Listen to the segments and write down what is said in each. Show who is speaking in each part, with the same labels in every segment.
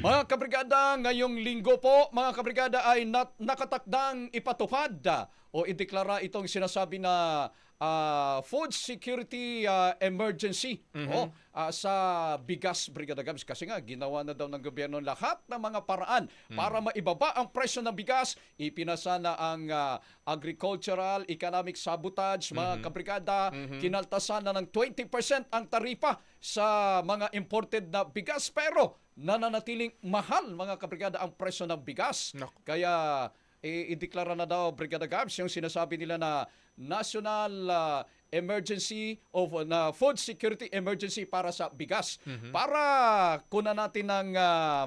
Speaker 1: Mga kabrigada, ngayong linggo po, mga kabrigada ay nakatakdang ipatupad o ideklara itong sinasabi na food security emergency sa bigas, Brigada Gabs. Kasi nga, ginawa na daw ng gobyerno lahat ng mga paraan para maibaba ang presyo ng bigas. Ipinasa na ang agricultural, economic sabotage, mga kabrigada. Kinaltasan na ng 20% ang taripa sa mga imported na bigas. Pero nananatiling mahal, mga kabrigada, ang presyo ng bigas.
Speaker 2: Naku.
Speaker 1: Kaya ideklara na daw, Brigada Gabs, yung sinasabi nila na national emergency of na food security emergency para sa bigas. Para kunan natin ng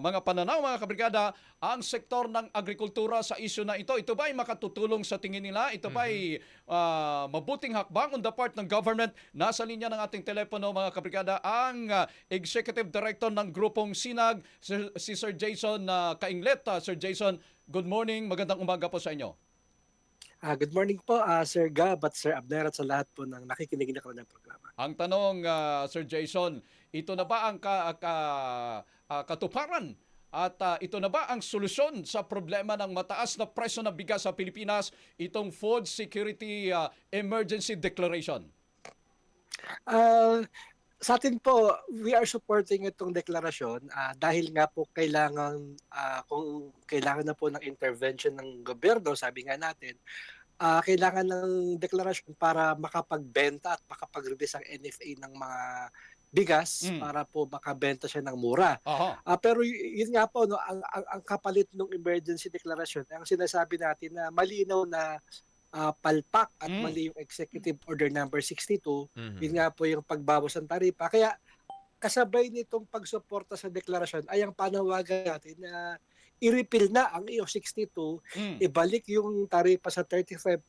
Speaker 1: mga pananaw, mga kabrigada, ang sektor ng agrikultura sa isyu na ito. Ito ba ay makatutulong sa tingin nila? Ito ba ay mabuting hakbang on the part ng government? Nasa linya ng ating telepono, mga kabrigada, ang Executive Director ng Grupong Sinag, si Sir Jason Kainglet. Sir Jason, good morning. Magandang umaga po sa inyo.
Speaker 3: Good morning po, Sir Gab at Sir Abner at sa lahat po ng nakikinig na kanilang programa.
Speaker 1: Ang tanong, Sir Jason, ito na ba ang katuparan at ito na ba ang solusyon sa problema ng mataas na presyo ng bigas sa Pilipinas, itong Food Security Emergency Declaration?
Speaker 3: Sa atin po, we are supporting itong deklarasyon dahil nga po kung kailangan na po ng intervention ng gobyerno, sabi nga natin, kailangan ng deklarasyon para makapagbenta at makapag-release ang NFA ng mga bigas para po makabenta siya ng mura. Pero yun nga po, no, ang kapalit ng emergency declaration, ang sinasabi natin na malinaw na palpak at mali yung Executive Order number 62, yun nga po yung pagbawas ng taripa. Kaya kasabay nitong pagsuporta sa deklarasyon ay ang panawagan natin na i-repeal na ang EO 62, ibalik yung taripa sa 35%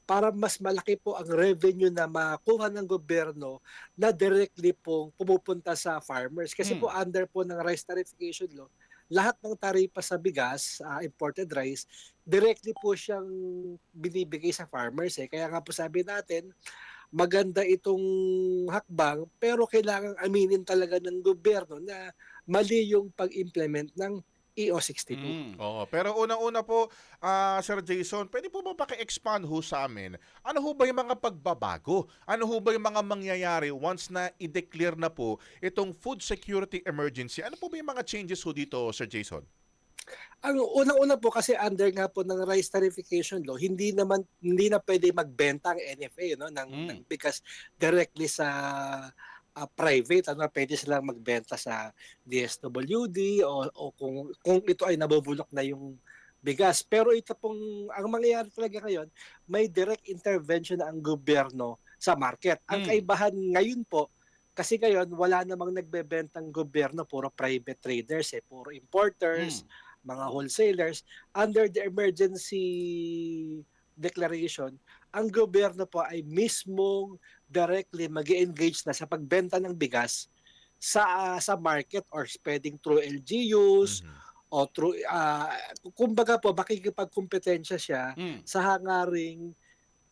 Speaker 3: para mas malaki po ang revenue na makuha ng gobyerno na directly pong pumupunta sa farmers. Kasi po under po ng rice tarification law, lahat ng taripa sa bigas, imported rice, directly po siyang binibigay sa farmers. Kaya nga po sabi natin, maganda itong hakbang pero kailangan aminin talaga ng gobyerno na mali yung pag-implement ng EO 62.
Speaker 2: Oo, pero unang-una po, Sir Jason, pwede po ba paki-expand ho sa amin? Ano ho ba yung mga pagbabago? Ano ho ba yung mga mangyayari once na i-declare na po itong food security emergency? Ano po ba yung mga changes ho dito, Sir Jason?
Speaker 3: Ang unang-una po kasi under nga po ng rice tarification law, hindi na pwede magbenta ang NFA ng bigas directly sa private, pwede silang magbenta sa DSWD o kung ito ay nabubulok na yung bigas. Pero ito pong, ang mangyayari talaga ngayon, may direct intervention na ang gobyerno sa market. Ang kaibahan ngayon po, kasi ngayon wala namang nagbebentang gobyerno, puro private traders, puro importers, mga wholesalers. Under the emergency declaration, ang gobyerno po ay mismong directly mag-engage na sa pagbenta ng bigas sa market or pwedeng through LGUs o through kumbaga po makikipagkompetensya siya sa hangaring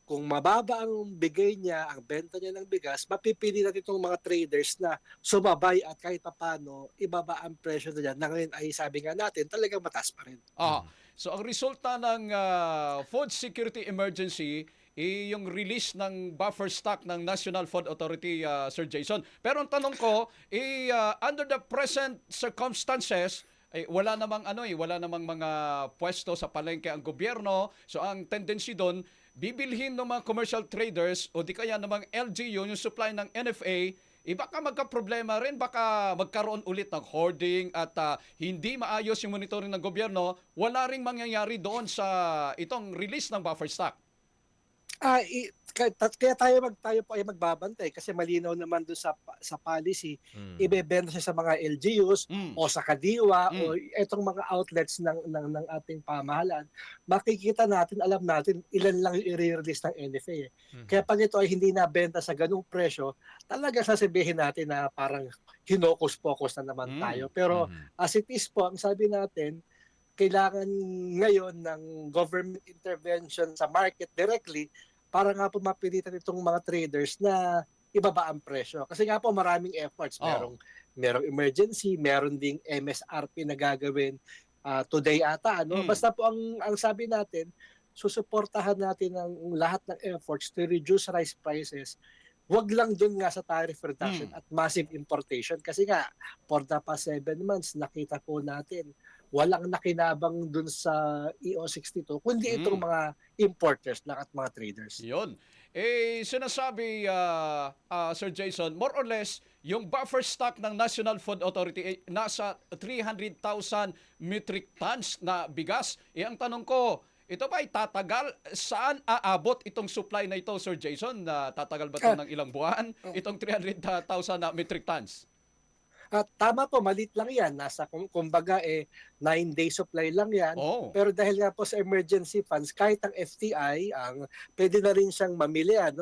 Speaker 3: kung mababa ang bigay niya, ang benta niya ng bigas, mapipili natin itong mga traders na sumabay at kahit paano ibaba ang presyo na yan. Na ngayon ay sabi nga natin, talagang mataas pa rin.
Speaker 1: So ang resulta ng food security emergency yung release ng buffer stock ng National Food Authority, Sir Jason. Pero ang tanong ko, under the present circumstances, wala namang mga pwesto sa palengke ang gobyerno. So ang tendency doon, bibilhin ng mga commercial traders o di kaya namang LGU yung supply ng NFA, baka magka-problema rin, baka magkaroon ulit ng hoarding at hindi maayos yung monitoring ng gobyerno, wala ring mangyayari doon sa itong release ng buffer stock.
Speaker 3: Kaya tayo po ay magbabantay kasi malinaw naman doon sa policy, ibebenta siya sa mga LGUs o sa Kadiwa o itong mga outlets ng ating pamahalaan. Makikita natin, alam natin ilan lang yung i-release ng NFA. Kaya pag ito ay hindi nabenta sa ganung presyo, talaga sasabihin natin na parang hinokus-pokus na naman tayo. Pero as it is po, ang sabi natin, kailangan ngayon ng government intervention sa market directly para nga po mapilitan itong mga traders na ibaba ang presyo. Kasi nga po maraming efforts. merong emergency, meron ding MSRP na gagawin today ata, ano?
Speaker 1: Mm.
Speaker 3: Basta po ang sabi natin, susuportahan natin ang lahat ng efforts to reduce rice prices. Wag lang dun nga sa tariff reduction
Speaker 1: Mm.
Speaker 3: at massive importation kasi nga for the past 7 months nakita po natin walang nakinabang dun sa EO62 kundi itong
Speaker 1: Mm.
Speaker 3: mga importers lang at mga traders.
Speaker 1: Yun. Sinasabi, Sir Jason, more or less, yung buffer stock ng National Food Authority nasa 300,000 metric tons na bigas. Ang tanong ko, ito ba ay tatagal? Saan aabot itong supply na ito, Sir Jason? Tatagal ba ito ng ilang buwan? Itong 300,000 na metric tons?
Speaker 3: At tama po, malit lang yan. Nasa, kumbaga, 9-day supply lang yan.
Speaker 1: Oh.
Speaker 3: Pero dahil nga po sa emergency funds, kahit ang FTI, pwede na rin siyang mamili at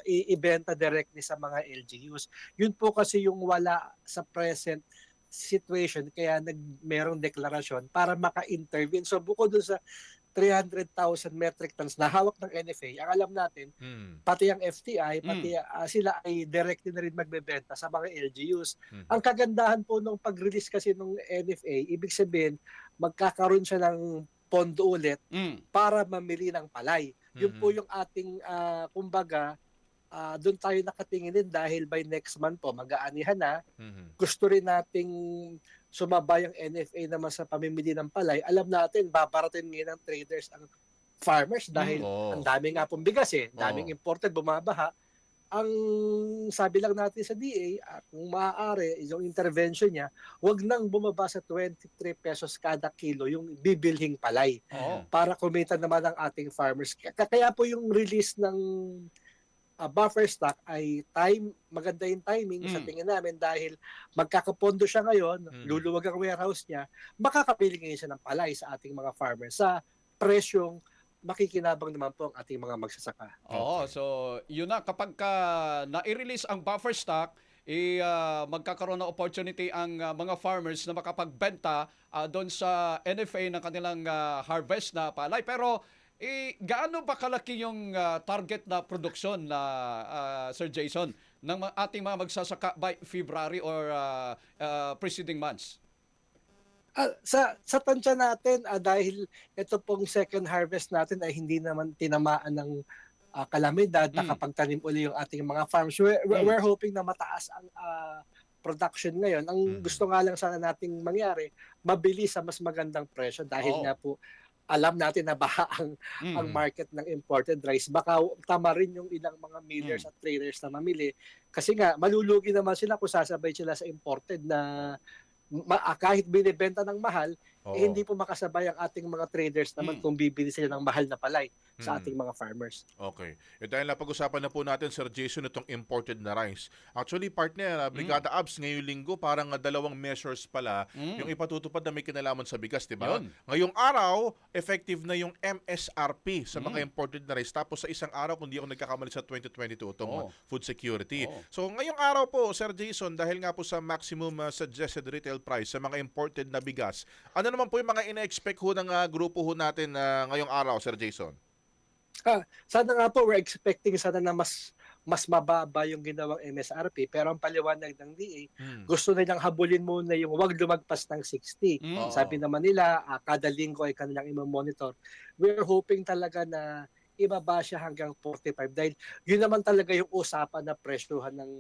Speaker 3: ibenta directly sa mga LGUs. Yun po kasi yung wala sa present situation, kaya merong deklarasyon para maka-intervene. So bukod dun sa 300,000 metric tons na hawak ng NFA, ang alam natin, pati ang FTI, pati sila ay directly na rin magbebenta sa mga LGUs. Ang kagandahan po nung pag-release kasi nung NFA, ibig sabihin, magkakaroon siya ng pondo ulit para mamili ng palay. Yun po yung ating, kumbaga, doon tayo nakatingin din dahil by next month po, mag-aanihan na. Gusto rin nating sumabay ang NFA naman sa pamimili ng palay. Alam natin, babaratin ngayon ng traders ang farmers dahil ang dami nga pong bigas daming imported, bumabaha. Ang sabi lang natin sa DA, kung maaari, yung intervention niya, wag nang bumaba sa 23 pesos kada kilo yung bibilhing palay para kumita naman ang ating farmers. Kaya po yung release ng buffer stock ay maganda yung timing sa tingin namin dahil magkakapondo siya ngayon, luluwag ang warehouse niya, makakabili ngayon siya ng palay sa ating mga farmers sa presyong makikinabang naman po ang ating mga magsasaka.
Speaker 1: So yun na, kapag na-release ang buffer stock, magkakaroon ng opportunity ang mga farmers na makapagbenta doon sa NFA ng kanilang harvest na palay. Pero gaano ba kalaki yung target na produksyon na Sir Jason ng ating mga magsasaka by February or preceding months?
Speaker 3: Sa tansya natin, dahil ito pong second harvest natin ay hindi naman tinamaan ng kalamidad, nakapagtanim uli yung ating mga farms. We're hoping na mataas ang production ngayon. Ang gusto nga lang sana nating mangyari, mabili sa mas magandang presyo dahil nga po alam natin na baha ang market ng imported rice. Baka tama rin yung ilang mga millers at traders na mamili. Kasi nga, malulugi naman sila kung sasabay sila sa imported na kahit binibenta ng mahal, hindi po makasabay ang ating mga traders naman kung bibili sila ng mahal na palay sa ating mga farmers.
Speaker 2: Okay. Dahil napag-usapan na po natin, Sir Jason, itong imported na rice. Actually, partner, Brigada Abs, ngayong linggo, parang dalawang measures pala yung ipatutupad na may kinalaman sa bigas, di ba? Ngayong araw, effective na yung MSRP sa mga imported na rice. Tapos sa isang araw, kung di ako nagkakamali sa 2022, itong food security. So ngayong araw po, Sir Jason, dahil nga po sa maximum suggested retail price sa mga imported na bigas, ano naman po yung mga ina-expect ho ng grupo ho natin ngayong araw, Sir Jason?
Speaker 3: Sana nga po, we're expecting sana na mas mababa yung ginawang MSRP, pero ang paliwanag ng DA, gusto nilang habulin muna yung wag lumagpas ng 60. Sabi naman nila, kada linggo ay kanilang i-monitor. We're hoping talaga na ibaba siya hanggang 45 dahil yun naman talaga yung usapan na presyohan ng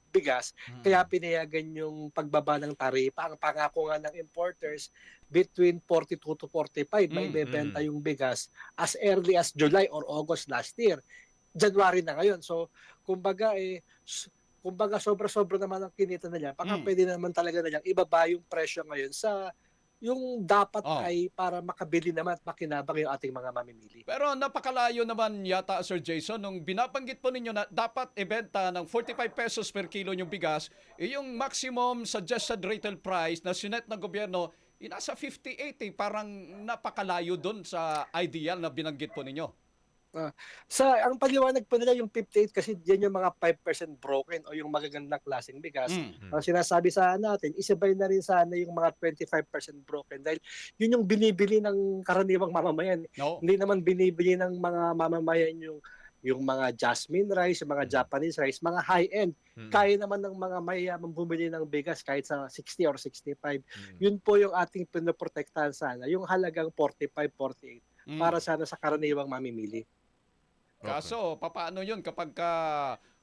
Speaker 3: bigas. Kaya pinayagan yung pagbaba ng taripa. Ang pangako nga ng importers, between 42 to 45 may ibebenta yung bigas as early as July or August last year. January na ngayon. So, kumbaga sobra-sobra naman ang kinita nila. Baka pwede naman talaga nilang ibaba yung presyo ngayon sa yung dapat ay para makabili naman at makinabang yung ating mga mamimili.
Speaker 1: Pero napakalayo naman yata, Sir Jason, nung binabanggit po ninyo na dapat ibenta ng 45 pesos per kilo yung bigas, yung maximum suggested retail price na sinet ng gobyerno, nasa 58 parang napakalayo doon sa ideal na binanggit po ninyo.
Speaker 3: Ang paliwanag po nila yung 58 kasi yan yung mga 5% broken o yung magagandang klaseng bigas. Ang sinasabi sa natin, isabay na rin sana yung mga 25% broken dahil yun yung binibili ng karaniwang mamamayan. Hindi naman binibili ng mga mamamayan yung yung mga jasmine rice, yung mga Japanese rice, mga high-end. Kaya naman ng mga mayayamang bumili ng bigas kahit sa 60 or 65. Yun po yung ating pinoprotektahan sana, yung halagang 45, 48 para sana sa karaniwang mamimili.
Speaker 1: Kaso, papaano yun kapag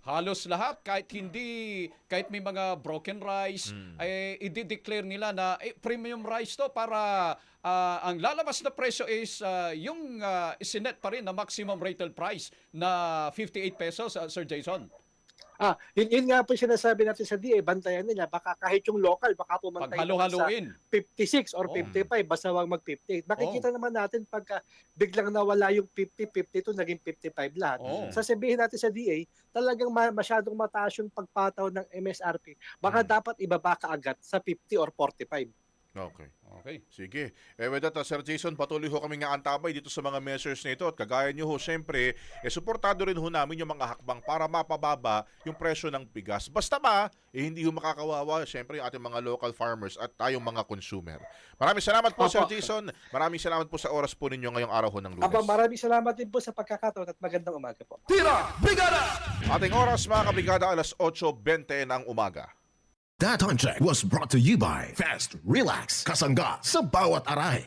Speaker 1: halos lahat, kahit may mga broken rice, ay i-declare nila na premium rice to para ang lalabas na presyo is yung isinet pa rin na maximum retail price na 58 pesos, Sir Jason.
Speaker 3: Yun nga po sinasabi natin sa DA, bantayan nila, baka kahit yung local, baka pumunta
Speaker 1: Pag halo-haloin.
Speaker 3: 56 or 55, basta wag mag-58. Makikita naman natin pagka biglang nawala yung 50, 52, naging 55 lahat. Sasabihin natin sa DA, talagang masyadong mataas yung pagpataw ng MSRP. Baka dapat ibaba ka agad sa 50 or 45.
Speaker 2: Okay. Sige. With that, Sir Jason, patuloy ho kami nga antabay dito sa mga measures nito at kagaya nyo ho, syempre, suportado rin ho namin yung mga hakbang para mapababa yung presyo ng bigas. Basta hindi ho makakawawa, syempre, yung ating mga local farmers at tayong mga consumer. Maraming salamat po, Sir Jason. Maraming salamat po sa oras po ninyo ngayong araw ho ng Lunes.
Speaker 3: Maraming salamat din po sa pagkakataon at magandang umaga po.
Speaker 4: Tira! Brigada!
Speaker 2: Ating oras, mga kabrigada, alas 8:20 ng umaga.
Speaker 4: That on check was brought to you by Fast Relax Kasangga sa bawat aray.